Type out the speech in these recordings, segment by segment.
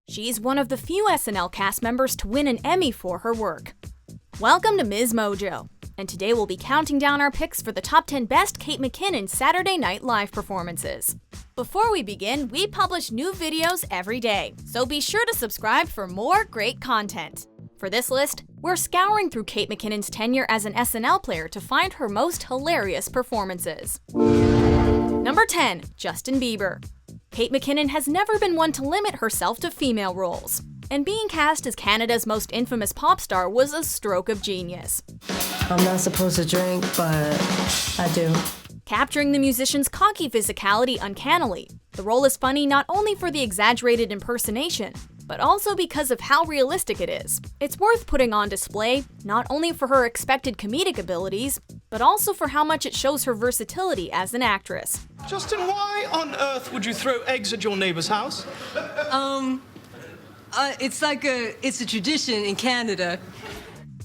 She's one of the few SNL cast members to win an Emmy for her work. Welcome to MsMojo, and today we'll be counting down our picks for the top 10 best Kate McKinnon Saturday Night Live performances. Before we begin, we publish new videos every day, so be sure to subscribe for more great content. For this list, we're scouring through Kate McKinnon's tenure as an SNL player to find her most hilarious performances. Number 10. Justin Bieber. Kate McKinnon has never been one to limit herself to female roles, and being cast as Canada's most infamous pop star was a stroke of genius. I'm not supposed to drink, but I do. Capturing the musician's cocky physicality uncannily, the role is funny not only for the exaggerated impersonation, but also because of how realistic it is. It's worth putting on display, not only for her expected comedic abilities, but also for how much it shows her versatility as an actress. Justin, why on earth would you throw eggs at your neighbor's house? It's a tradition in Canada.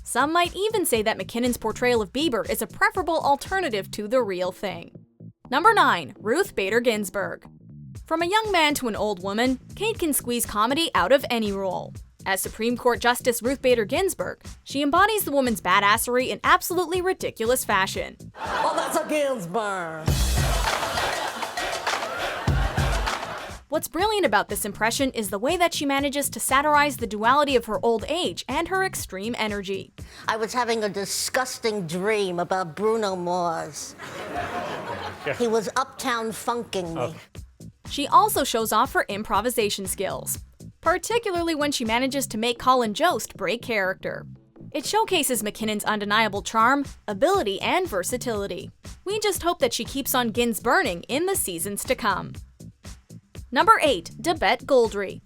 Some might even say that McKinnon's portrayal of Bieber is a preferable alternative to the real thing. Number 9. Ruth Bader Ginsburg. From a young man to an old woman, Kate can squeeze comedy out of any role. As Supreme Court Justice Ruth Bader Ginsburg, she embodies the woman's badassery in absolutely ridiculous fashion. Oh, that's a Ginsburg! What's brilliant about this impression is the way that she manages to satirize the duality of her old age and her extreme energy. I was having a disgusting dream about Bruno Mars. He was uptown funking me. She also shows off her improvisation skills, particularly when she manages to make Colin Jost break character. It showcases McKinnon's undeniable charm, ability, and versatility. We just hope that she keeps on Ginsburning in the seasons to come. Number 8. Debette Goldry.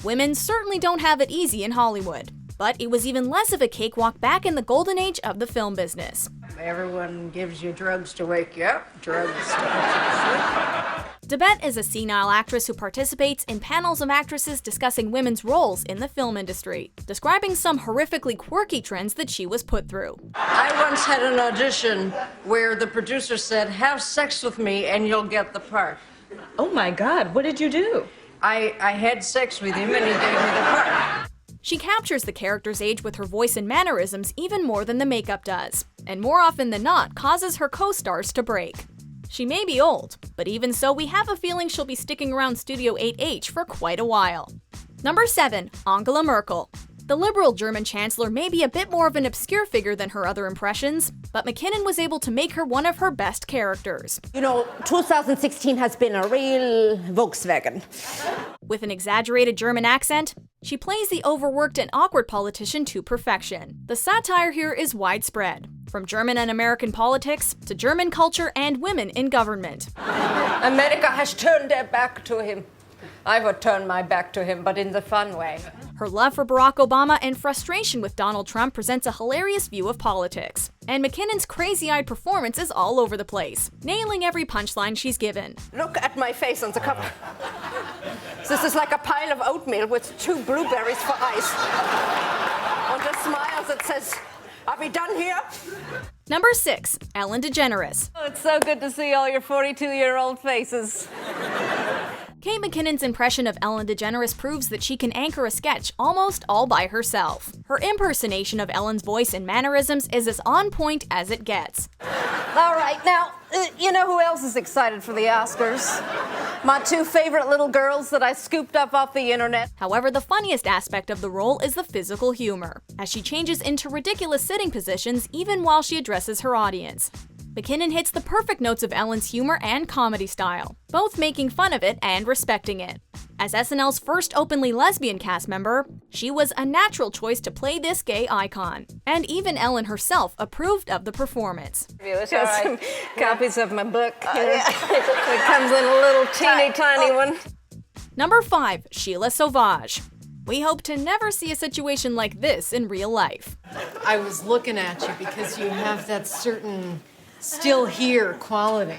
Women certainly don't have it easy in Hollywood, but it was even less of a cakewalk back in the golden age of the film business. Everyone gives you drugs to wake you up, drugs to put you to sleep. Debette is a senile actress who participates in panels of actresses discussing women's roles in the film industry, describing some horrifically quirky trends that she was put through. I once had an audition where the producer said, "Have sex with me and you'll get the part." Oh my God, what did you do? I had sex with him and he gave me the part. She captures the character's age with her voice and mannerisms even more than the makeup does, and more often than not causes her co-stars to break. She may be old, but even so, we have a feeling she'll be sticking around Studio 8H for quite a while. Number 7. Angela Merkel. The liberal German chancellor may be a bit more of an obscure figure than her other impressions, but McKinnon was able to make her one of her best characters. You know, 2016 has been a real Volkswagen. With an exaggerated German accent, she plays the overworked and awkward politician to perfection. The satire here is widespread, from German and American politics to German culture and women in government. America has turned their back to him. I would turn my back to him, but in the fun way. Her love for Barack Obama and frustration with Donald Trump presents a hilarious view of politics. And McKinnon's crazy-eyed performance is all over the place, nailing every punchline she's given. Look at my face on the cover. This is like a pile of oatmeal with 2 blueberries for ice. On the smiles it says, "Are we done here?" Number 6. Ellen DeGeneres. Oh, it's so good to see all your 42-year-old faces. Kate McKinnon's impression of Ellen DeGeneres proves that she can anchor a sketch almost all by herself. Her impersonation of Ellen's voice and mannerisms is as on point as it gets. All right, now, you know who else is excited for the Oscars? My 2 favorite little girls that I scooped up off the internet. However, the funniest aspect of the role is the physical humor, as she changes into ridiculous sitting positions even while she addresses her audience. McKinnon hits the perfect notes of Ellen's humor and comedy style, both making fun of it and respecting it. As SNL's first openly lesbian cast member, she was a natural choice to play this gay icon, and even Ellen herself approved of the performance. Here's some copies of my book. It comes in a little teeny tiny one. Number 5. Sheila Sovage. We hope to never see a situation like this in real life. I was looking at you because you have that certain still here quality.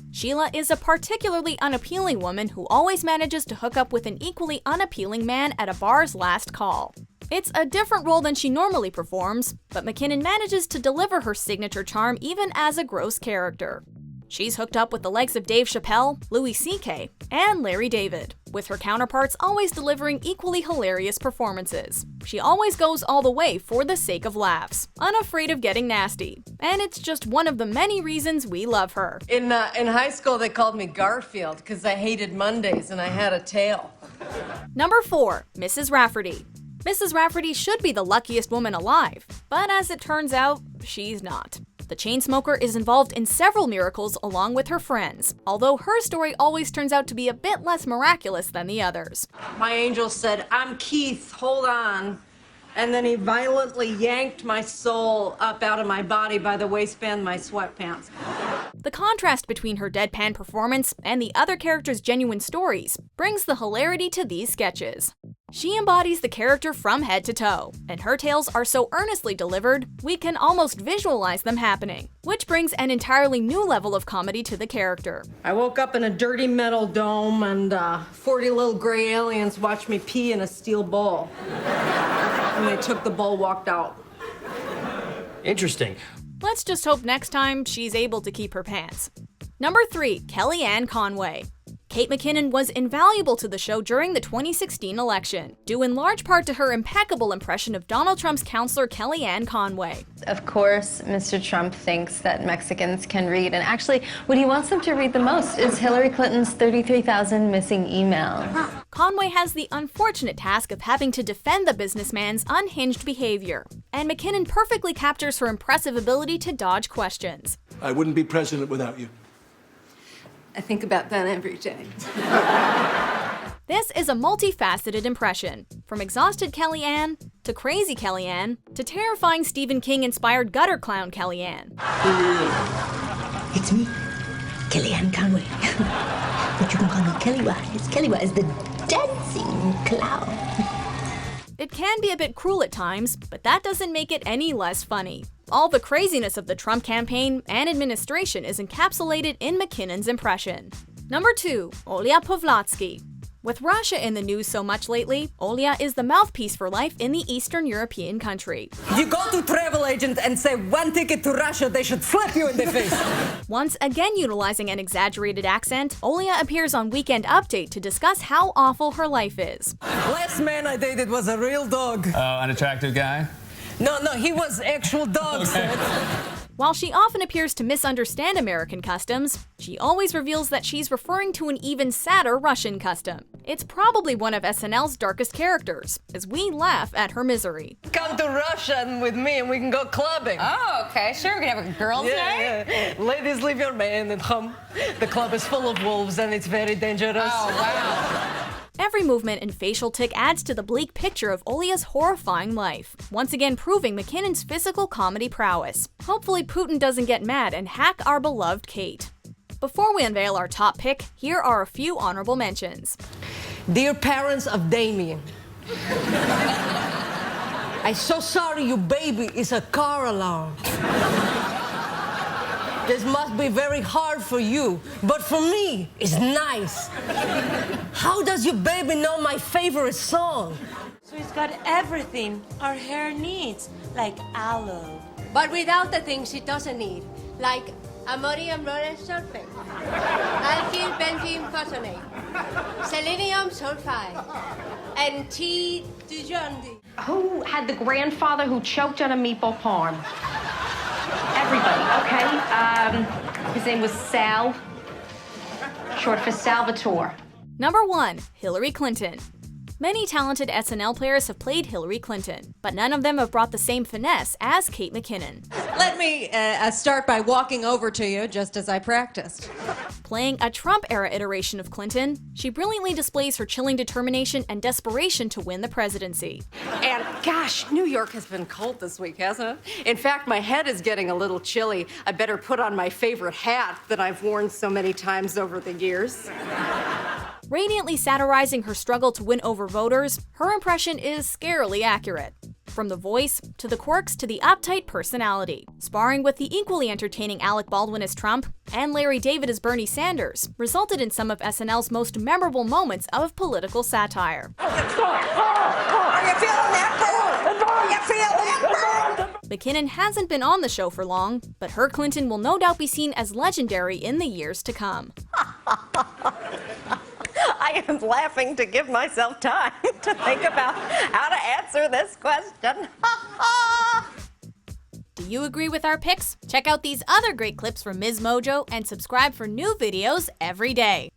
Sheila is a particularly unappealing woman who always manages to hook up with an equally unappealing man at a bar's last call. It's a different role than she normally performs, but McKinnon manages to deliver her signature charm even as a gross character. She's hooked up with the likes of Dave Chappelle, Louis C.K., and Larry David, with her counterparts always delivering equally hilarious performances. She always goes all the way for the sake of laughs, unafraid of getting nasty, and it's just one of the many reasons we love her. In high school, they called me Garfield because I hated Mondays and I had a tail. Number 4, Mrs. Rafferty. Mrs. Rafferty should be the luckiest woman alive, but as it turns out, she's not. The Chainsmoker is involved in several miracles along with her friends, although her story always turns out to be a bit less miraculous than the others. My angel said, "I'm Keith, hold on." And then he violently yanked my soul up out of my body by the waistband of my sweatpants. The contrast between her deadpan performance and the other characters' genuine stories brings the hilarity to these sketches. She embodies the character from head to toe, and her tales are so earnestly delivered, we can almost visualize them happening, which brings an entirely new level of comedy to the character. I woke up in a dirty metal dome and 40 little gray aliens watched me pee in a steel bowl. And they took the bowl, walked out. Interesting. Let's just hope next time she's able to keep her pants. Number 3, Kellyanne Conway. Kate McKinnon was invaluable to the show during the 2016 election, due in large part to her impeccable impression of Donald Trump's counselor Kellyanne Conway. Of course, Mr. Trump thinks that Mexicans can read, and actually, what he wants them to read the most is Hillary Clinton's 33,000 missing emails. Conway has the unfortunate task of having to defend the businessman's unhinged behavior, and McKinnon perfectly captures her impressive ability to dodge questions. I wouldn't be president without you. I think about that every day. This is a multifaceted impression, from exhausted Kellyanne, to crazy Kellyanne, to terrifying Stephen King-inspired gutter clown Kellyanne. It's me, Kellyanne Conway. But you can call me Kellywise. Kellywise, the dancing clown. It can be a bit cruel at times, but that doesn't make it any less funny. All the craziness of the Trump campaign and administration is encapsulated in McKinnon's impression. Number 2, Olya Povlatsky. With Russia in the news so much lately, Olya is the mouthpiece for life in the Eastern European country. You go to travel agent and say 1 ticket to Russia, they should slap you in the face. Once again utilizing an exaggerated accent, Olya appears on Weekend Update to discuss how awful her life is. Last man I dated was a real dog. Unattractive guy? No, he was actual dog, sir. While she often appears to misunderstand American customs, she always reveals that she's referring to an even sadder Russian custom. It's probably one of SNL's darkest characters, as we laugh at her misery. Come to Russia with me and we can go clubbing. Oh, okay, sure. We're gonna have a girls' night. Yeah. Ladies, leave your man at home. The club is full of wolves and it's very dangerous. Oh, wow. Every movement and facial tic adds to the bleak picture of Olya's horrifying life, once again proving McKinnon's physical comedy prowess. Hopefully Putin doesn't get mad and hack our beloved Kate. Before we unveil our top pick, here are a few honorable mentions. Dear parents of Damien, I'm so sorry your baby is a car alarm. This must be very hard for you, but for me, it's nice. How does your baby know my favorite song? So it's got everything our hair needs, like aloe. But without the things it doesn't need, like ammonium lauryl sulfate, alkyl benzene phosphonate, selenium sulfide, and DeGeneres. Who had the grandfather who choked on a meatball parm? Everybody, okay? His name was Sal, short for Salvatore. Number 1, Hillary Clinton. Many talented SNL players have played Hillary Clinton, but none of them have brought the same finesse as Kate McKinnon. Let me start by walking over to you, just as I practiced. Playing a Trump-era iteration of Clinton, she brilliantly displays her chilling determination and desperation to win the presidency. And gosh, New York has been cold this week, hasn't it? In fact, my head is getting a little chilly. I better put on my favorite hat that I've worn so many times over the years. Radiantly satirizing her struggle to win over voters, her impression is scarily accurate. From the voice, to the quirks, to the uptight personality. Sparring with the equally entertaining Alec Baldwin as Trump and Larry David as Bernie Sanders resulted in some of SNL's most memorable moments of political satire. Are you feeling that, girl? Are you feeling that, girl? McKinnon hasn't been on the show for long, but her Clinton will no doubt be seen as legendary in the years to come. I am laughing to give myself time to think about how to answer this question. Do you agree with our picks? Check out these other great clips from MsMojo and subscribe for new videos every day.